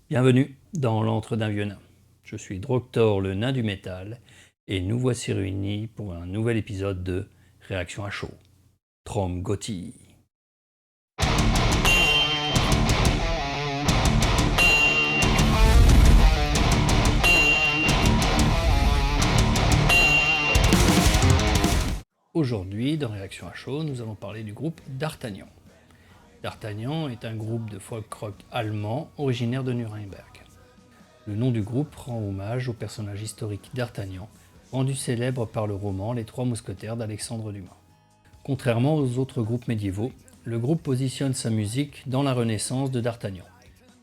Bienvenue dans l'antre d'un vieux nain. Je suis Droctor, le nain du métal, et nous voici réunis pour un nouvel épisode de Réaction à chaud. Trom Gotti. Aujourd'hui, dans Réaction à chaud, nous allons parler du groupe D'Artagnan. D'Artagnan est un groupe de folk rock allemand originaire de Nuremberg. Le nom du groupe rend hommage au personnage historique d'Artagnan, rendu célèbre par le roman Les Trois Mousquetaires d'Alexandre Dumas. Contrairement aux autres groupes médiévaux, le groupe positionne sa musique dans la Renaissance de D'Artagnan,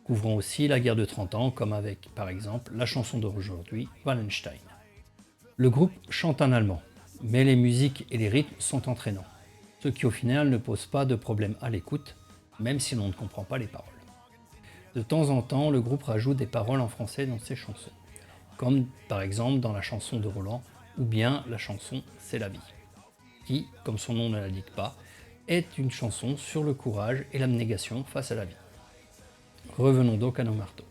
couvrant aussi la guerre de 30 ans comme avec, par exemple, la chanson d'aujourd'hui, Wallenstein. Le groupe chante en allemand, mais les musiques et les rythmes sont entraînants, ce qui au final ne pose pas de problème à l'écoute, même si l'on ne comprend pas les paroles. De temps en temps, le groupe rajoute des paroles en français dans ses chansons, comme par exemple dans la chanson de Roland, ou bien la chanson C'est la vie, qui, comme son nom ne l'indique pas, est une chanson sur le courage et l'abnégation face à la vie. Revenons donc à nos marteaux.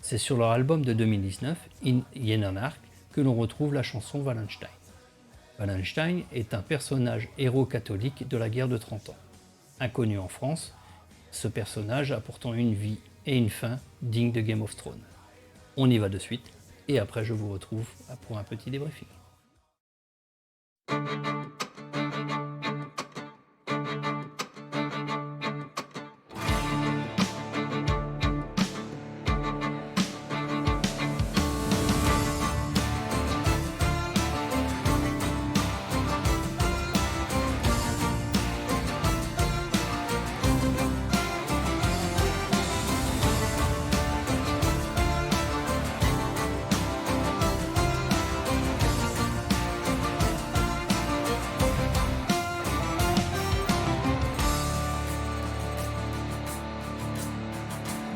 C'est sur leur album de 2019, In Jenernach, que l'on retrouve la chanson Wallenstein. Wallenstein est un personnage héros catholique de la guerre de 30 ans. Inconnu en France, ce personnage a pourtant une vie et une fin digne de Game of Thrones. On y va de suite, et après je vous retrouve pour un petit débriefing.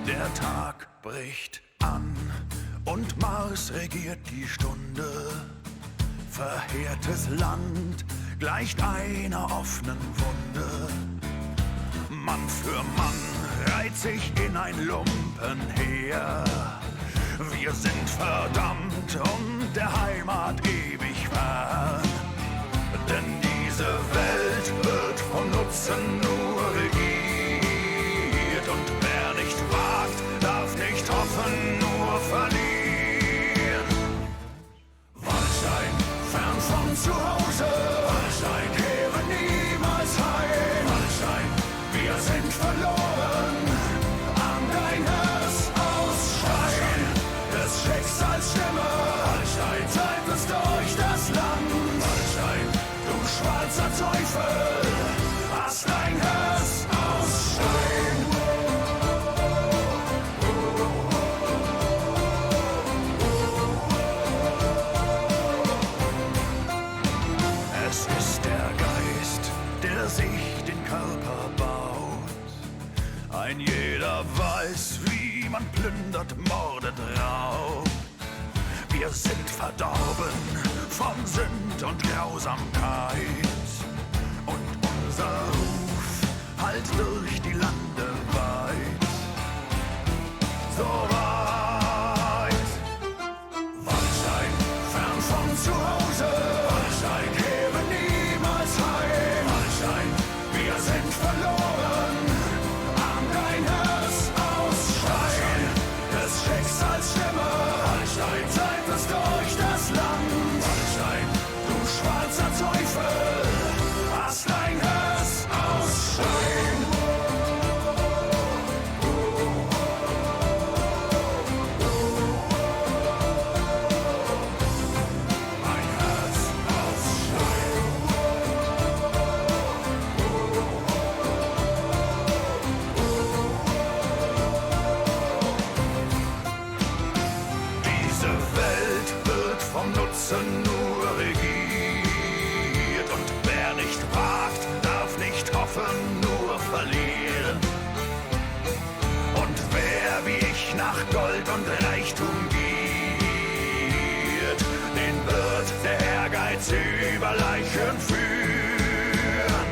Der Tag bricht an und Mars regiert die Stunde. Verheertes Land gleicht einer offenen Wunde. Mann für Mann reiht sich in ein Lumpenheer. Wir sind verdammt und der Heimat ewig fern. Denn diese Welt wird vom Nutzen nur regiert und wer nicht wagt, darf nicht hoffen, nur verlieren. Wallenstein, fern von zu Hause. Wallenstein, kehre niemals heim. Wallenstein, wir sind verloren. An dein Herz aus Stein. Des Schicksals Stimme. Wallenstein, treibt uns durch das Land. Wallenstein, du schwarzer Teufel, hast dein Herz aus Stein. Es ist der Geist, der sich den Körper baut. Ein jeder weiß, wie man plündert, mordet, raubt. Wir sind verdorben von Sünd und Grausamkeit. Und unser Ruf hallt durch die Lande weit. So weit. Wallenstein, fern von zu Hause. Wallenstein, kehre niemals heim. Wallenstein, wir sind verloren. An dein Herz aus Stein. Des Schicksals Stimme. Wallenstein, treibt uns durch das Land. Wallenstein, du schwarzer Teufel, hast dein Herz aus Stein. Mein Herz aus Stein. Diese Welt wird vom Nutzen nur regiert und wer nicht wagt, darf nicht hoffen, nur verlieren. Und wer wie ich nach Gold und Reichtum giert, den wird der Ehrgeiz über Leichen führen.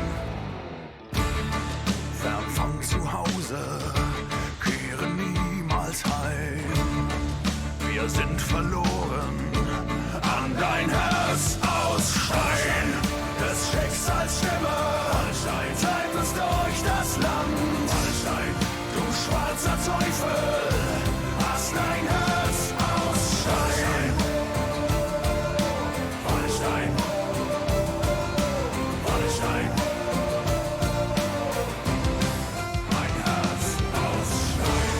Fern von zu Hause, kehre niemals heim. wir sind verloren. An dein Herz aus Stein, des Schicksals Stimme. Wallenstein treibt uns durch das Land. Wallenstein, du schwarzer Teufel, hast dein Herz aus Stein. Wallenstein, Wallenstein, mein Herz aus Stein.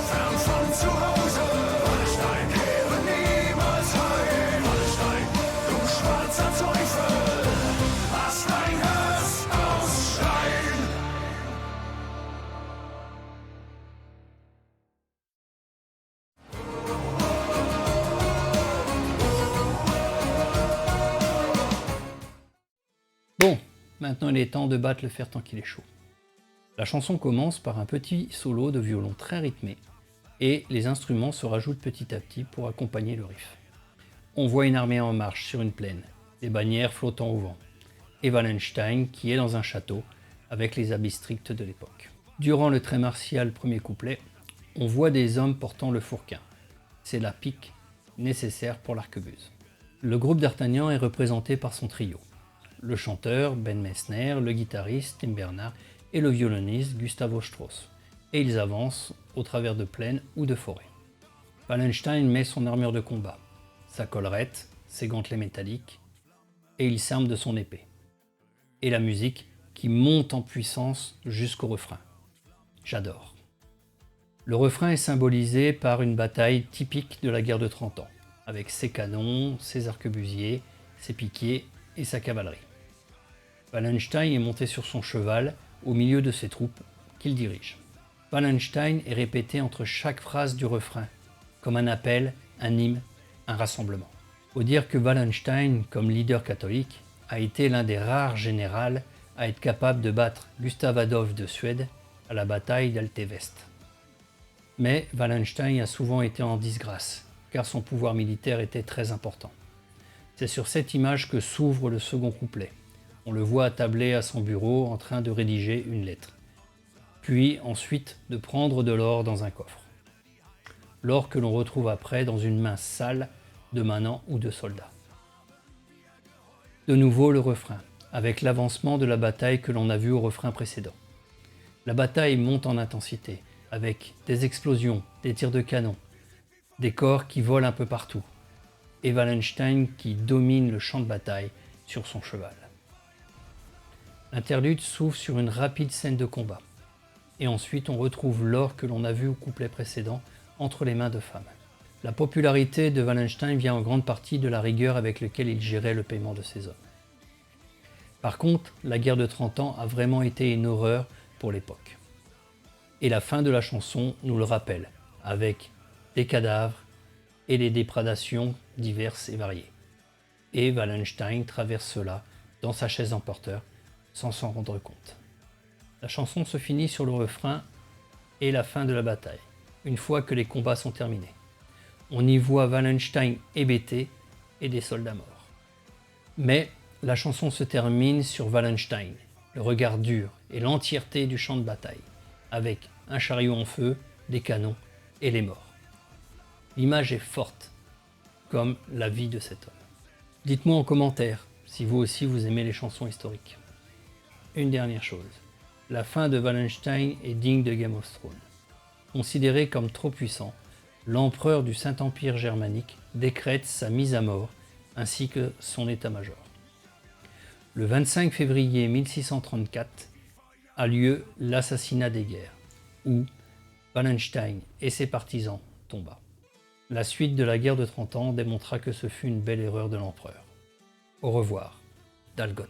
Fern von zu Hause, Wallenstein, kehre niemals heim. Wallenstein, du schwarzer Teufel, hast dein Herz aus Stein. Bon, maintenant il est temps de battre le fer tant qu'il est chaud. La chanson commence par un petit solo de violon très rythmé, et les instruments se rajoutent petit à petit pour accompagner le riff. On voit une armée en marche sur une plaine, des bannières flottant au vent, et Wallenstein qui est dans un château avec les habits stricts de l'époque. Durant le très martial premier couplet, on voit des hommes portant le fourquin. C'est la pique nécessaire pour l'arquebuse. Le groupe d'Artagnan est représenté par son trio. Le chanteur Ben Messner, le guitariste Tim Bernard et le violoniste Gustavo Strauss. Et ils avancent au travers de plaines ou de forêts. Wallenstein met son armure de combat, sa collerette, ses gantelets métalliques, et il s'arme de son épée. Et la musique qui monte en puissance jusqu'au refrain. J'adore. Le refrain est symbolisé par une bataille typique de la guerre de 30 ans, avec ses canons, ses arquebusiers, ses piquiers et sa cavalerie. Wallenstein est monté sur son cheval au milieu de ses troupes qu'il dirige. Wallenstein est répété entre chaque phrase du refrain, comme un appel, un hymne, un rassemblement. Faut dire que Wallenstein, comme leader catholique, a été l'un des rares généraux à être capable de battre Gustav Adolphe de Suède à la bataille d'Altevest. Mais Wallenstein a souvent été en disgrâce, car son pouvoir militaire était très important. C'est sur cette image que s'ouvre le second couplet. On le voit attablé à son bureau en train de rédiger une lettre. Puis ensuite de prendre de l'or dans un coffre. L'or que l'on retrouve après dans une main sale de manants ou de soldats. De nouveau le refrain, avec l'avancement de la bataille que l'on a vu au refrain précédent. La bataille monte en intensité, avec des explosions, des tirs de canon, des corps qui volent un peu partout, et Wallenstein qui domine le champ de bataille sur son cheval. L'interlude s'ouvre sur une rapide scène de combat, et ensuite on retrouve l'or que l'on a vu au couplet précédent entre les mains de femmes. La popularité de Wallenstein vient en grande partie de la rigueur avec laquelle il gérait le paiement de ses hommes. Par contre, la guerre de 30 ans a vraiment été une horreur pour l'époque. Et la fin de la chanson nous le rappelle, avec des cadavres et des déprédations diverses et variées. Et Wallenstein traverse cela dans sa chaise emporteur sans s'en rendre compte. La chanson se finit sur le refrain et la fin de la bataille, une fois que les combats sont terminés. On y voit Wallenstein hébété et des soldats morts. Mais la chanson se termine sur Wallenstein, le regard dur et l'entièreté du champ de bataille, avec un chariot en feu, des canons et les morts. L'image est forte, comme la vie de cet homme. Dites-moi en commentaire si vous aussi vous aimez les chansons historiques. Une dernière chose, la fin de Wallenstein est digne de Game of Thrones. Considéré comme trop puissant, l'empereur du Saint-Empire germanique décrète sa mise à mort ainsi que son état-major. Le 25 février 1634 a lieu l'assassinat des guerres, où Wallenstein et ses partisans tomba. La suite de la guerre de 30 ans démontra que ce fut une belle erreur de l'empereur. Au revoir, Dalgot.